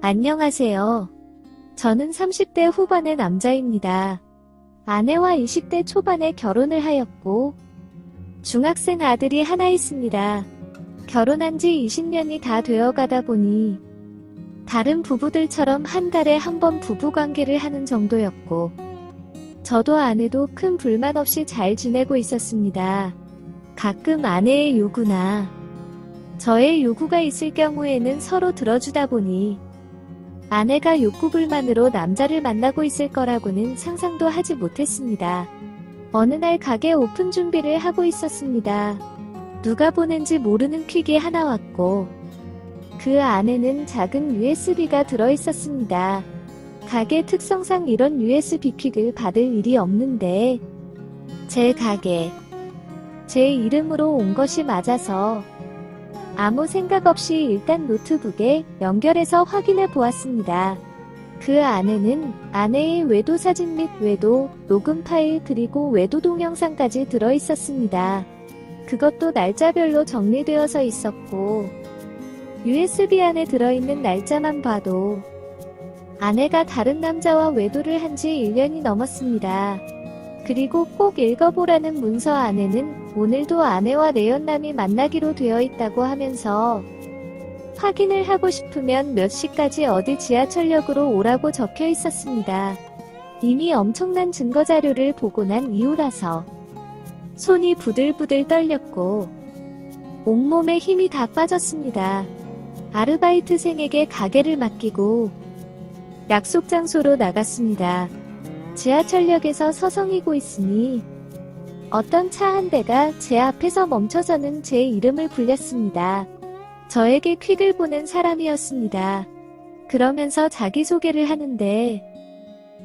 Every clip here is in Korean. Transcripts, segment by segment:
안녕하세요. 저는 30대 후반의 남자입니다. 아내와 20대 초반에 결혼을 하였고 중학생 아들이 하나 있습니다. 결혼한 지 20년이 다 되어가다 보니 다른 부부들처럼 한 달에 한 번 부부관계를 하는 정도였고 저도 아내도 큰 불만 없이 잘 지내고 있었습니다. 가끔 아내의 요구나 저의 요구가 있을 경우에는 서로 들어주다 보니 아내가 욕구 불만으로 남자를 만나고 있을 거라고는 상상도 하지 못했습니다. 어느 날 가게 오픈 준비를 하고 있었습니다. 누가 보낸지 모르는 퀵이 하나 왔고 그 안에는 작은 USB가 들어있었습니다. 가게 특성상 이런 USB 퀵을 받을 일이 없는데 제 가게, 제 이름으로 온 것이 맞아서 아무 생각 없이 일단 노트북에 연결해서 확인해 보았습니다. 그 안에는 아내의 외도 사진 및 외도 녹음 파일 그리고 외도 동영상까지 들어있었습니다. 그것도 날짜별로 정리되어서 있었고 USB 안에 들어있는 날짜만 봐도 아내가 다른 남자와 외도를 한 지 1년이 넘었습니다. 그리고 꼭 읽어보라는 문서 안에는 오늘도 아내와 내연남이 만나기로 되어 있다고 하면서 확인을 하고 싶으면 몇 시까지 어디 지하철역으로 오라고 적혀 있었습니다. 이미 엄청난 증거자료를 보고 난 이후라서 손이 부들부들 떨렸고 온몸에 힘이 다 빠졌습니다. 아르바이트생에게 가게를 맡기고 약속 장소로 나갔습니다. 지하철역에서 서성이고 있으니 어떤 차 한 대가 제 앞에서 멈춰서는 제 이름을 불렸습니다. 저에게 퀵을 보낸 사람이었습니다. 그러면서 자기소개를 하는데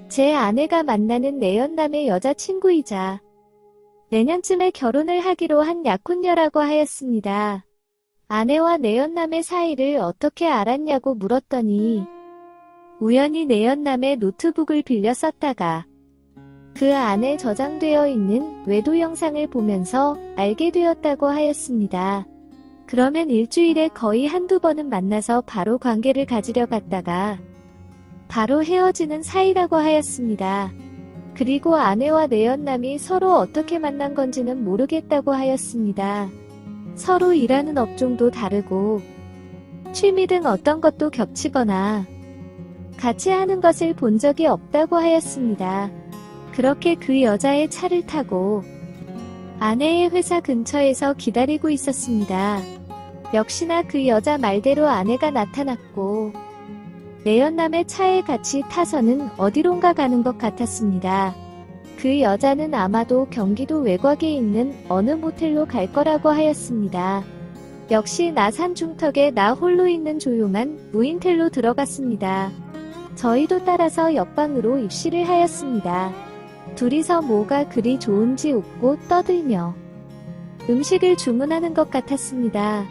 제 아내가 만나는 내연남의 여자친구이자 내년쯤에 결혼을 하기로 한 약혼녀라고 하였습니다. 아내와 내연남의 사이를 어떻게 알았냐고 물었더니 우연히 내연남의 노트북을 빌려 썼다가 그 안에 저장되어 있는 외도 영상을 보면서 알게 되었다고 하였습니다. 그러면 일주일에 거의 한두 번은 만나서 바로 관계를 가지려 갔다가 바로 헤어지는 사이라고 하였습니다. 그리고 아내와 내연남이 서로 어떻게 만난 건지는 모르겠다고 하였습니다. 서로 일하는 업종도 다르고 취미 등 어떤 것도 겹치거나 같이 하는 것을 본 적이 없다고 하였습니다. 그렇게 그 여자의 차를 타고 아내의 회사 근처에서 기다리고 있었습니다. 역시나 그 여자 말대로 아내가 나타났고 내연남의 차에 같이 타서는 어디론가 가는 것 같았습니다. 그 여자는 아마도 경기도 외곽에 있는 어느 모텔로 갈 거라고 하였습니다. 역시 나 산중턱에 나 홀로 있는 조용한 무인텔로 들어갔습니다. 저희도 따라서 옆방으로 입실을 하였습니다. 둘이서 뭐가 그리 좋은지 웃고 떠들며 음식을 주문하는 것 같았습니다.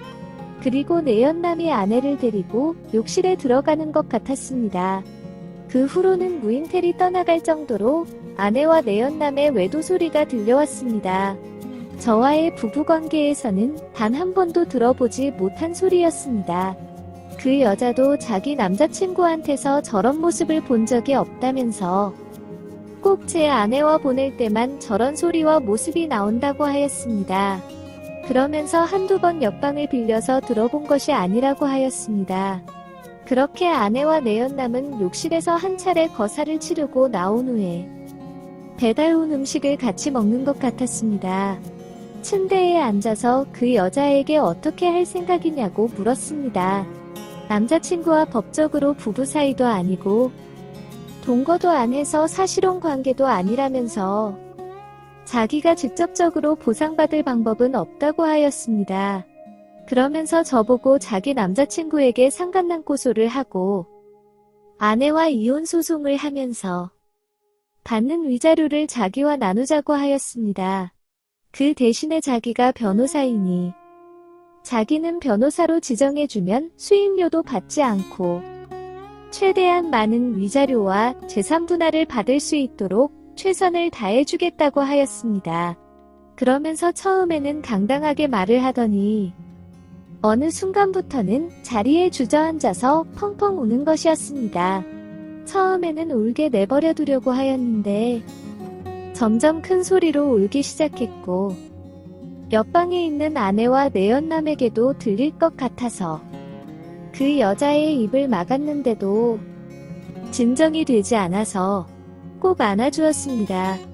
그리고 내연남이 아내를 데리고 욕실에 들어가는 것 같았습니다. 그 후로는 무인텔이 떠나갈 정도로 아내와 내연남의 외도 소리가 들려왔습니다. 저와의 부부관계에서는 단 한 번도 들어보지 못한 소리였습니다. 그 여자도 자기 남자친구한테서 저런 모습을 본 적이 없다면서 꼭 제 아내와 보낼 때만 저런 소리와 모습이 나온다고 하였습니다. 그러면서 한두 번 옆방을 빌려서 들어본 것이 아니라고 하였습니다. 그렇게 아내와 내연남은 욕실에서 한 차례 거사를 치르고 나온 후에 배달 온 음식을 같이 먹는 것 같았습니다. 침대에 앉아서 그 여자에게 어떻게 할 생각이냐고 물었습니다. 남자친구와 법적으로 부부 사이도 아니고 동거도 안 해서 사실혼 관계도 아니라면서 자기가 직접적으로 보상받을 방법은 없다고 하였습니다. 그러면서 저보고 자기 남자친구에게 상간남 고소를 하고 아내와 이혼 소송을 하면서 받는 위자료를 자기와 나누자고 하였습니다. 그 대신에 자기가 변호사이니 자기는 변호사로 지정해주면 수임료도 받지 않고 최대한 많은 위자료와 재산 분할을 받을 수 있도록 최선을 다해주겠다고 하였습니다. 그러면서 처음에는 당당하게 말을 하더니 어느 순간부터는 자리에 주저앉아서 펑펑 우는 것이었습니다. 처음에는 울게 내버려 두려고 하였는데 점점 큰 소리로 울기 시작했고 옆방에 있는 아내와 내연남에게도 들릴 것 같아서 그 여자의 입을 막았는데도 진정이 되지 않아서 꼭 안아주었습니다.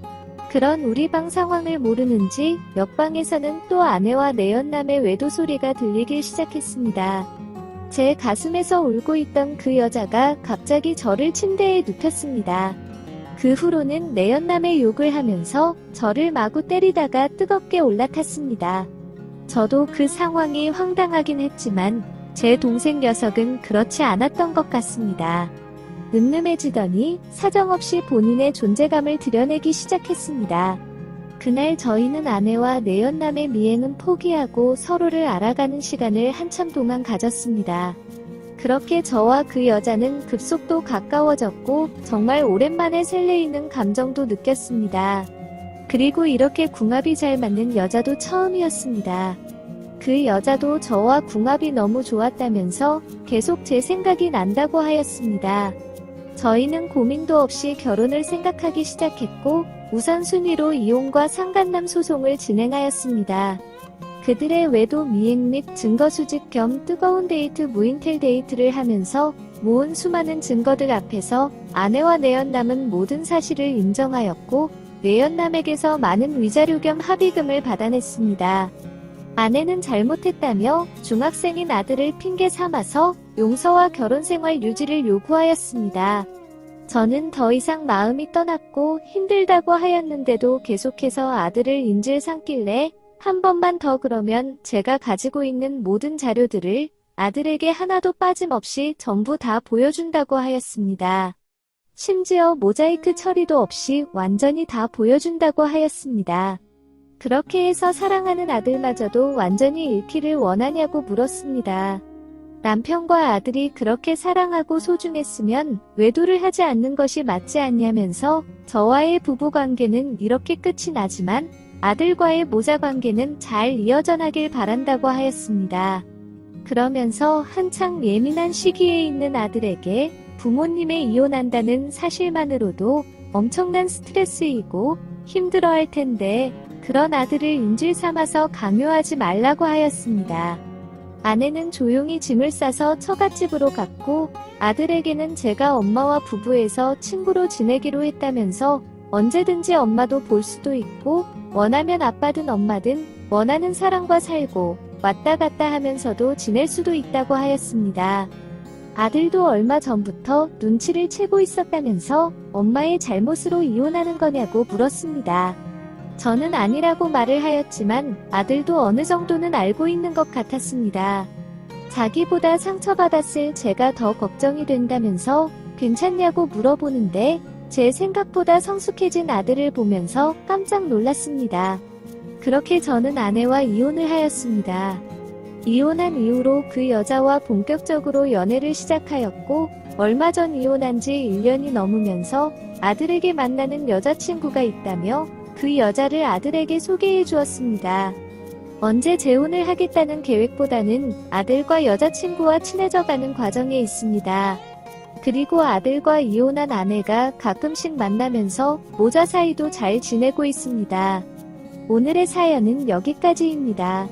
그런 우리 방 상황을 모르는지 옆방에서는 또 아내와 내연남의 외도 소리가 들리기 시작했습니다. 제 가슴에서 울고 있던 그 여자가 갑자기 저를 침대에 눕혔습니다. 그 후로는 내연남의 욕을 하면서 저를 마구 때리다가 뜨겁게 올라탔습니다. 저도 그 상황이 황당하긴 했지만 제 동생 녀석은 그렇지 않았던 것 같습니다. 늠름해지더니 사정없이 본인의 존재감을 드러내기 시작했습니다. 그날 저희는 아내와 내연남의 미행은 포기하고 서로를 알아가는 시간을 한참 동안 가졌습니다. 그렇게 저와 그 여자는 급속도 가까워졌고 정말 오랜만에 설레이는 감정도 느꼈습니다. 그리고 이렇게 궁합이 잘 맞는 여자도 처음이었습니다. 그 여자도 저와 궁합이 너무 좋았다면서 계속 제 생각이 난다고 하였습니다. 저희는 고민도 없이 결혼을 생각하기 시작했고 우선순위로 이혼과 상간남 소송을 진행하였습니다. 그들의 외도 미행 및 증거 수집 겸 뜨거운 데이트 무인텔 데이트를 하면서 모은 수많은 증거들 앞에서 아내와 내연남은 모든 사실을 인정하였고 내연남에게서 많은 위자료 겸 합의금을 받아냈습니다. 아내는 잘못했다며 중학생인 아들을 핑계 삼아서 용서와 결혼생활 유지를 요구하였습니다. 저는 더 이상 마음이 떠났고 힘들다고 하였는데도 계속해서 아들을 인질 삼길래 한 번만 더 그러면 제가 가지고 있는 모든 자료들을 아들에게 하나도 빠짐없이 전부 다 보여준다고 하였습니다. 심지어 모자이크 처리도 없이 완전히 다 보여준다고 하였습니다. 그렇게 해서 사랑하는 아들마저도 완전히 잃기를 원하냐고 물었습니다. 남편과 아들이 그렇게 사랑하고 소중했으면 외도를 하지 않는 것이 맞지 않냐면서 저와의 부부관계는 이렇게 끝이 나지만 아들과의 모자관계는 잘 이어져나길 바란다고 하였습니다. 그러면서 한창 예민한 시기에 있는 아들에게 부모님의 이혼한다는 사실만으로도 엄청난 스트레스이고 힘들어할 텐데 그런 아들을 인질 삼아서 강요하지 말라고 하였습니다. 아내는 조용히 짐을 싸서 처갓집으로 갔고 아들에게는 제가 엄마와 부부에서 친구로 지내기로 했다면서 언제든지 엄마도 볼 수도 있고 원하면 아빠든 엄마든 원하는 사람과 살고 왔다 갔다 하면서도 지낼 수도 있다고 하였습니다. 아들도 얼마 전부터 눈치를 채고 있었다면서 엄마의 잘못으로 이혼하는 거냐고 물었습니다. 저는 아니라고 말을 하였지만 아들도 어느 정도는 알고 있는 것 같았습니다. 자기보다 상처받았을 제가 더 걱정이 된다면서 괜찮냐고 물어보는데 제 생각보다 성숙해진 아들을 보면서 깜짝 놀랐습니다. 그렇게 저는 아내와 이혼을 하였습니다. 이혼한 이후로 그 여자와 본격적으로 연애를 시작하였고 얼마 전 이혼한 지 1년이 넘으면서 아들에게 만나는 여자친구가 있다며 그 여자를 아들에게 소개해 주었습니다. 언제 재혼을 하겠다는 계획보다는 아들과 여자친구와 친해져가는 과정에 있습니다. 그리고 아들과 이혼한 아내가 가끔씩 만나면서 모자 사이도 잘 지내고 있습니다. 오늘의 사연은 여기까지입니다.